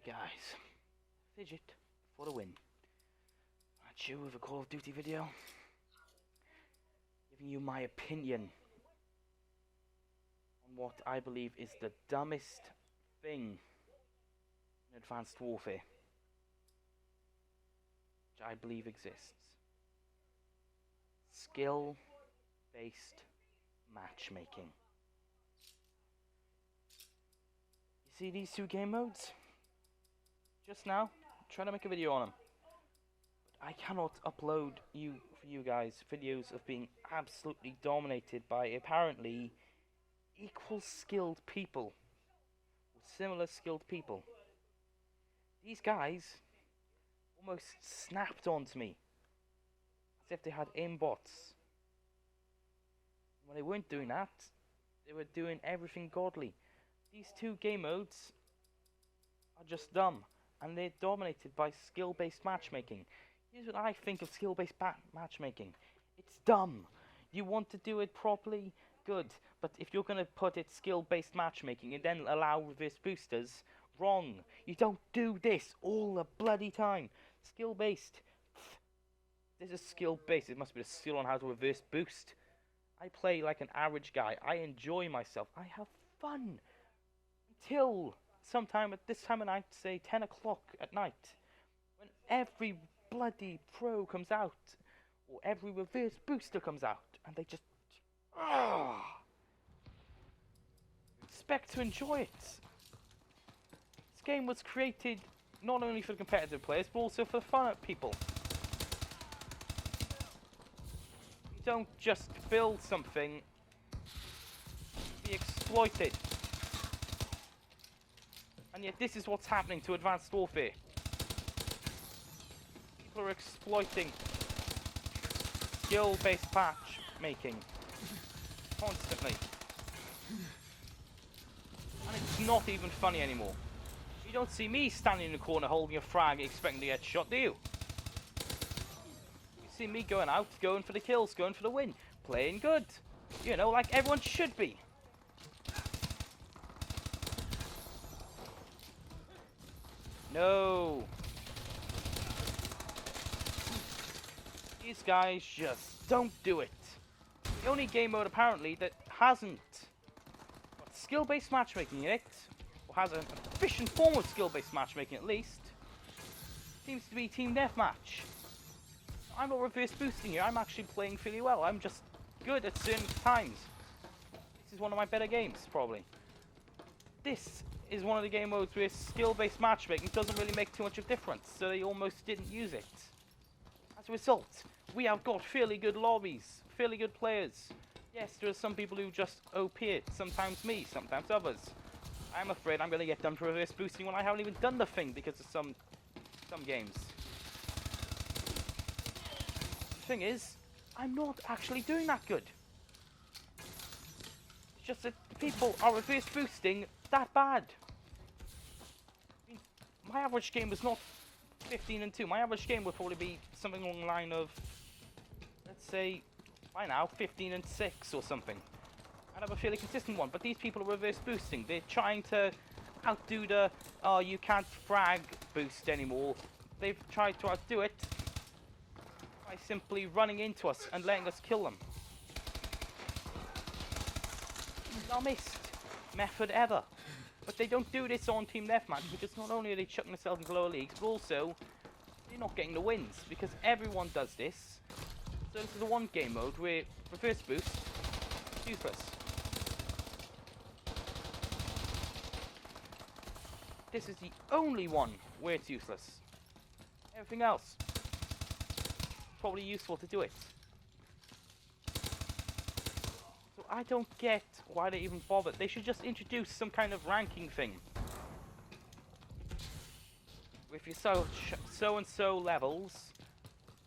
guys, Fidget for the win. At you with a Call of Duty video, giving you my opinion on what I believe is the dumbest thing in Advanced Warfare, which I believe exists. Skill-based matchmaking. You see these two game modes? Just now, I'm trying to make a video on them. But I cannot upload for you guys videos of being absolutely dominated by apparently equal skilled people. Or similar skilled people. These guys almost snapped onto me. As if they had aimbots. When they weren't doing that, they were doing everything godly. These two game modes are just dumb. And they're dominated by skill-based matchmaking. Here's what I think of skill-based matchmaking. It's dumb. You want to do it properly? Good. But if you're going to put it skill-based matchmaking and then allow reverse boosters, wrong. You don't do this all the bloody time. Skill-based. This is skill-based. It must be a skill on how to reverse boost. I play like an average guy. I enjoy myself. I have fun. Until sometime at this time of night, say 10 o'clock at night, when every bloody pro comes out, or every reverse booster comes out, and they just expect to enjoy it. This game was created not only for the competitive players, but also for fun people. You don't just build something to be exploited. And yet this is what's happening to Advanced Warfare. People are exploiting skill-based matchmaking constantly. And it's not even funny anymore. You don't see me standing in the corner holding a frag expecting to get shot, do you? You see me going out, going for the kills, going for the win, playing good. You know, like everyone should be. No. These guys just don't do it. The only game mode apparently that hasn't got skill-based matchmaking in it, or has an efficient form of skill-based matchmaking at least, seems to be Team Deathmatch. I'm not reverse boosting here, I'm actually playing fairly well. I'm just good at certain times. This is one of my better games, probably. This is one of the game modes where skill-based matchmaking doesn't really make too much of a difference, so they almost didn't use it. As a result, we have got fairly good lobbies, fairly good players. Yes, there are some people who just OP it, sometimes me, sometimes others. I'm afraid I'm going to get done for reverse boosting when I haven't even done the thing because of some games. The thing is, I'm not actually doing that good. It's just that people are reverse boosting that bad. I mean, my average game was not 15-2. My average game would probably be something along the line of, let's say, by now, 15-6 or something. I'd have a fairly consistent one, but these people are reverse boosting. They're trying to outdo the, oh, you can't frag boost anymore. They've tried to outdo it by simply running into us and letting us kill them. Dumbest method ever. But they don't do this on Team Deathmatch because not only are they chucking themselves into lower leagues, but also they're not getting the wins because everyone does this. So this is the one game mode where reverse boost is useless. This is the only one where it's useless. Everything else, probably useful to do it. So I don't get why they even bother. They should just introduce some kind of ranking thing. If you're so-and-so levels,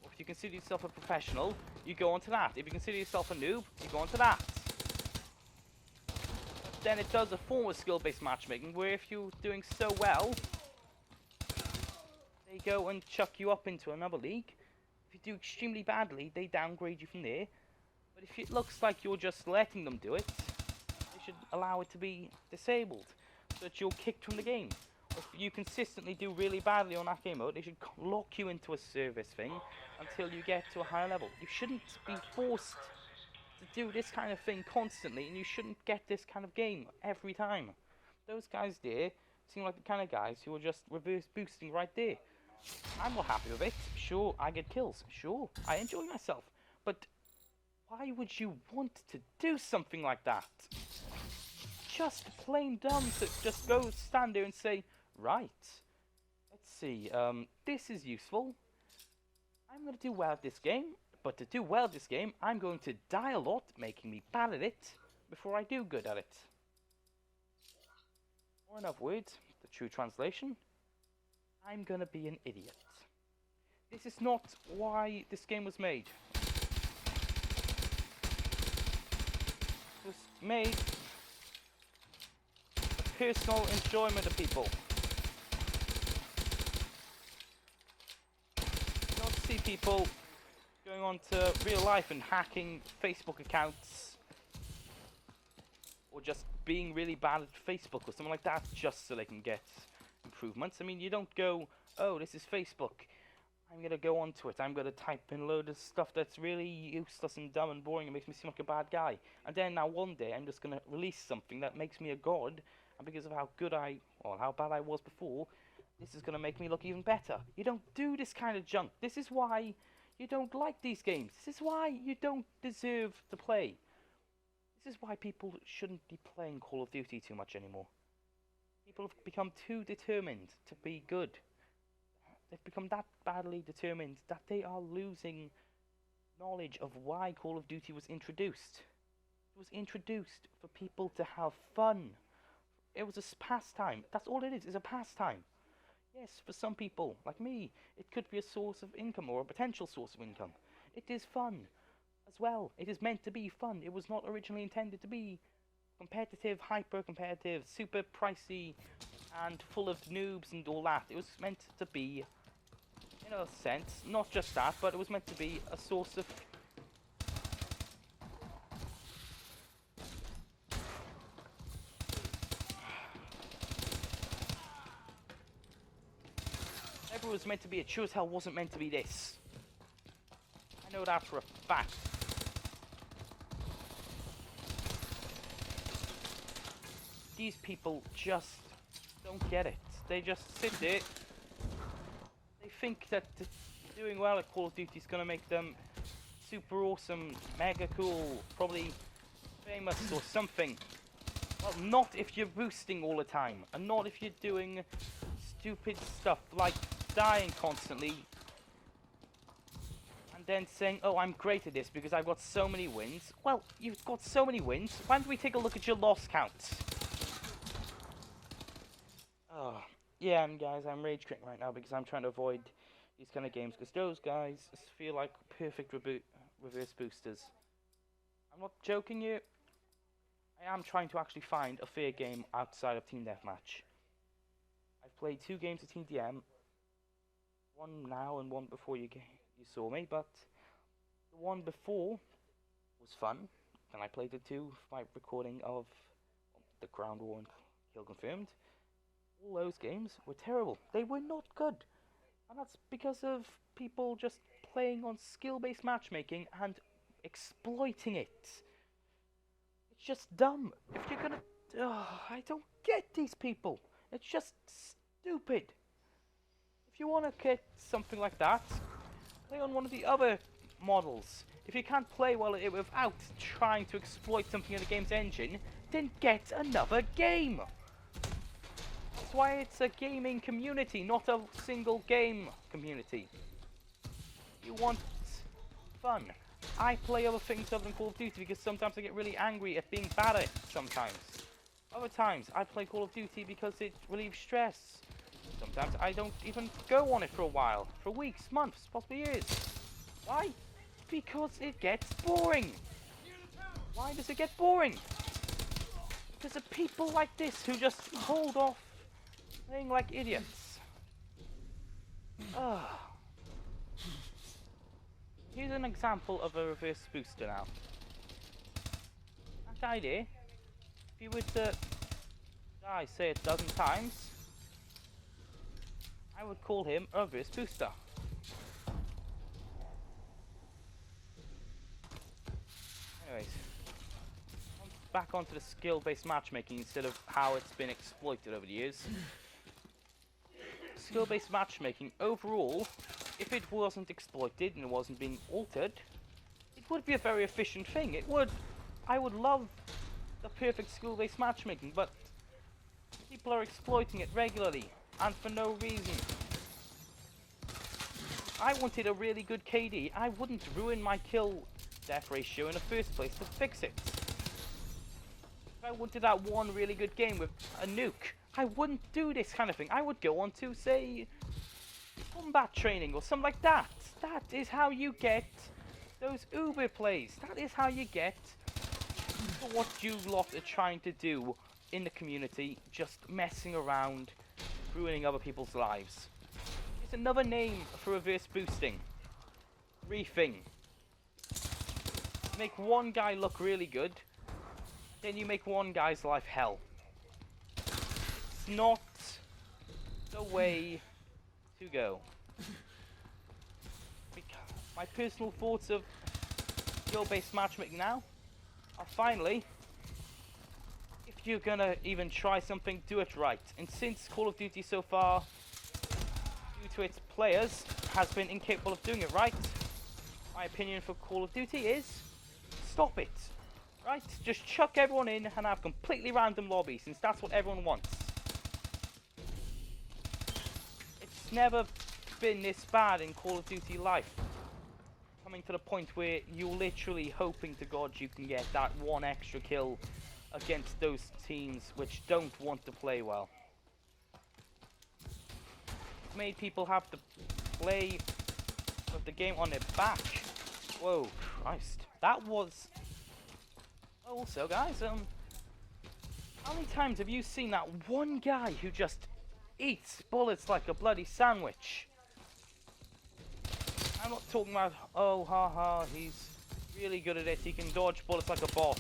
or if you consider yourself a professional, you go on to that. If you consider yourself a noob, you go on to that. But then it does a form of skill-based matchmaking, where if you're doing so well, they go and chuck you up into another league. If you do extremely badly, they downgrade you from there. But if it looks like you're just letting them do it, they should allow it to be disabled, so that you're kicked from the game. if you consistently do really badly on that game mode, they should lock you into a service thing until you get to a higher level. You shouldn't be forced to do this kind of thing constantly, and you shouldn't get this kind of game every time. Those guys there seem like the kind of guys who are just reverse boosting right there. I'm not happy with it. Sure, I get kills. Sure, I enjoy myself. But why would you want to do something like that? Just plain dumb to just go stand there and say, right, let's see, this is useful. I'm going to do well at this game, but to do well at this game, I'm going to die a lot, making me bad at it, before I do good at it. Or in other words, the true translation, I'm going to be an idiot. This is not why this game was made. It was made for personal enjoyment of people. You don't see people going on to real life and hacking Facebook accounts, or just being really bad at Facebook or something like that just so they can get improvements. I mean, you don't go, oh, this is Facebook, I'm going to go onto it, I'm going to type in a load of stuff that's really useless and dumb and boring and makes me seem like a bad guy. And then now one day I'm just going to release something that makes me a god, and because of how good or how bad I was before, this is going to make me look even better. You don't do this kind of junk. This is why you don't like these games. This is why you don't deserve to play. This is why people shouldn't be playing Call of Duty too much anymore. People have become too determined to be good. They've become that badly determined that they are losing knowledge of why Call of Duty was introduced. It was introduced for people to have fun. It was a pastime. That's all it is a pastime. Yes, for some people, like me, it could be a source of income or a potential source of income. It is fun as well. It is meant to be fun. It was not originally intended to be competitive, hyper-competitive, super pricey, and full of noobs and all that. It was meant to be, in a sense, not just that, but it was meant to be a source of... It was meant to be. It sure as hell wasn't meant to be this. I know that for a fact. These people just don't get it. They just sit there. They think that doing well at Call of Duty is going to make them super awesome, mega cool, probably famous or something. Well, not if you're boosting all the time, and not if you're doing stupid stuff like dying constantly and then saying, oh, I'm great at this because I've got so many wins. Well, you've got so many wins. Why don't we take a look at your loss counts? Oh, yeah, and guys, I'm rage quitting right now because I'm trying to avoid these kind of games because those guys feel like perfect reverse boosters. I'm not joking you. I am trying to actually find a fair game outside of Team Deathmatch. I've played 2 games of Team DM. One now and one before you saw me, but the one before was fun, and I played it too for my recording of the Ground War and Kill Confirmed. All those games were terrible. They were not good, and that's because of people just playing on skill-based matchmaking and exploiting it. It's just dumb. If you're gonna... I don't get these people. It's just stupid. If you want to get something like that, play on one of the other models. If you can't play well without trying to exploit something in the game's engine, then get another game. That's why it's a gaming community, not a single game community. You want fun. I play other things other than Call of Duty because sometimes I get really angry at being bad at it sometimes. Other times I play Call of Duty because it relieves stress. Sometimes I don't even go on it for a while. For weeks, months, possibly years. Why? Because it gets boring. Why does it get boring? Because of people like this who just hold off playing like idiots. Here's an example of a reverse booster now. That guy there, if you were to die, say 12 times, I would call him a reverse booster. Anyways, back onto the skill-based matchmaking instead of how it's been exploited over the years. Skill-based matchmaking, overall, if it wasn't exploited and it wasn't being altered, it would be a very efficient thing. I would love the perfect skill-based matchmaking, but people are exploiting it regularly, and for no reason. If I wanted a really good KD, I wouldn't ruin my kill-death ratio in the first place to fix it. If I wanted that one really good game with a nuke, I wouldn't do this kind of thing. I would go on to, say, combat training or something like that. That is how you get those Uber plays. That is how you get what you lot are trying to do in the community, just messing around, ruining other people's lives. It's another name for reverse boosting. Reefing. Make one guy look really good, then you make one guy's life hell. It's not the way to go. My personal thoughts of skill-based matchmaking now are finally, if you're gonna even try something, do it right. And since Call of Duty so far, due to its players, has been incapable of doing it right, my opinion for Call of Duty is, stop it. Right? Just chuck everyone in and have completely random lobbies, since that's what everyone wants. It's never been this bad in Call of Duty life. Coming to the point where you're literally hoping to God you can get that one extra kill against those teams which don't want to play well. It's made people have to play with the game on their back. Whoa, Christ. That was... Also, guys, how many times have you seen that one guy who just eats bullets like a bloody sandwich? I'm not talking about, oh, haha, he's really good at it, he can dodge bullets like a boss.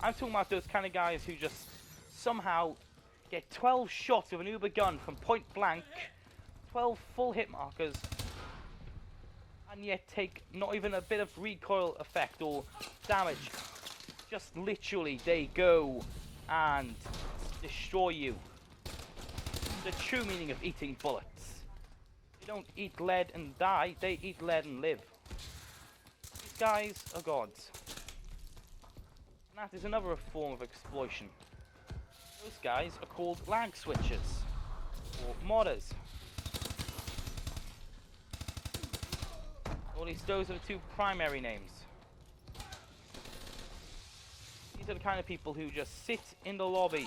I'm talking about those kind of guys who just somehow get 12 shots with an Uber gun from point blank, 12 full hit markers, and yet take not even a bit of recoil effect or damage. Just literally, they go and destroy you. The true meaning of eating bullets. They don't eat lead and die, they eat lead and live. These guys are gods. And that is another form of exploitation. Those guys are called lag switchers, or modders. Or at least those are the two primary names. These are the kind of people who just sit in the lobby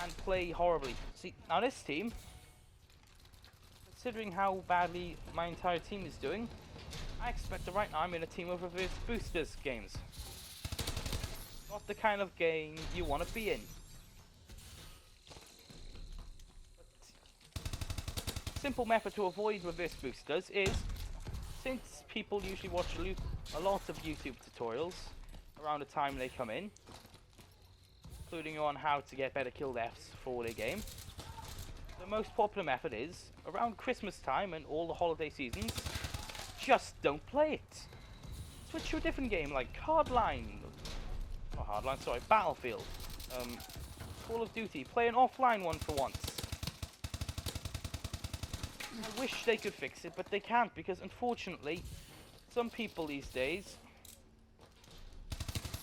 and play horribly. See, now this team, considering how badly my entire team is doing, I expect that right now I'm in a team of reverse boosters games. Not the kind of game you want to be in. But simple method to avoid reverse boosters is, since people usually watch a lot of YouTube tutorials around the time they come in, including on how to get better kill deaths for their game, the most popular method is, around Christmas time and all the holiday seasons, just don't play it. Switch to a different game like Battlefield, Call of Duty, play an offline one for once. I wish they could fix it, but they can't, because unfortunately, some people these days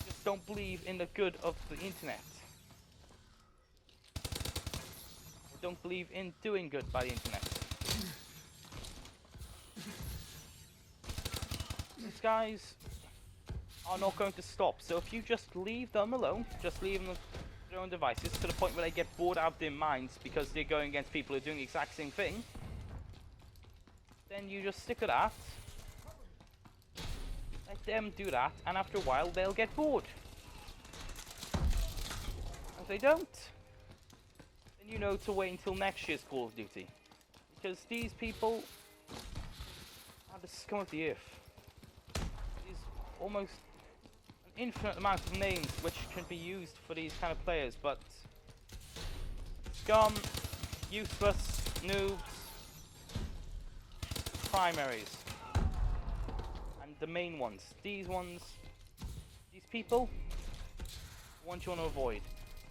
just don't believe in the good of the internet. They don't believe in doing good by the internet. These guys are not going to stop, so if you just leave them alone, just leave them with their own devices to the point where they get bored out of their minds because they're going against people who are doing the exact same thing, then you just stick to that, let them do that, and after a while they'll get bored. If they don't, then you know to wait until next year's Call of Duty, because these people are the scum of the earth. There's almost an infinite amount of names which can be used for these kind of players, but scum, useless, noobs, primaries. And the main ones. These ones, these people, the ones you want to avoid.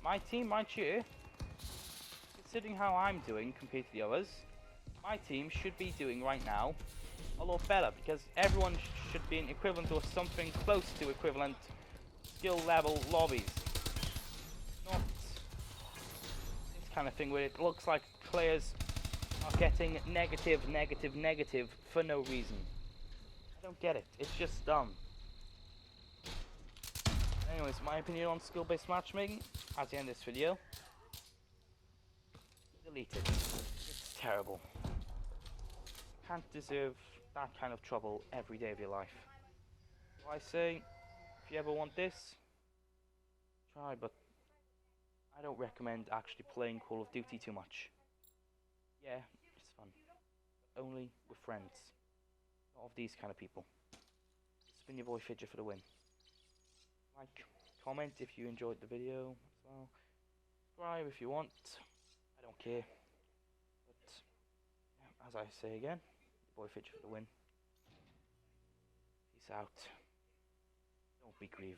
My team, mind you, considering how I'm doing compared to the others, my team should be doing right now a lot better, because everyone should be in equivalent or something close to equivalent skill level lobbies. Not this kind of thing where it looks like players are getting negative for no reason. I don't get it. It's just dumb. Anyways, my opinion on skill-based matchmaking at the end of this video. Delete it. It's terrible. You can't deserve that kind of trouble every day of your life. So I say, if you ever want this, try, but I don't recommend actually playing Call of Duty too much. Yeah, it's fun. But only with friends. Not of these kind of people. Spin your boy Fidget for the win. Like, comment if you enjoyed the video as well. Subscribe if you want. I don't care. But, yeah, as I say again, your boy Fidget for the win. Peace out. Don't be grievous.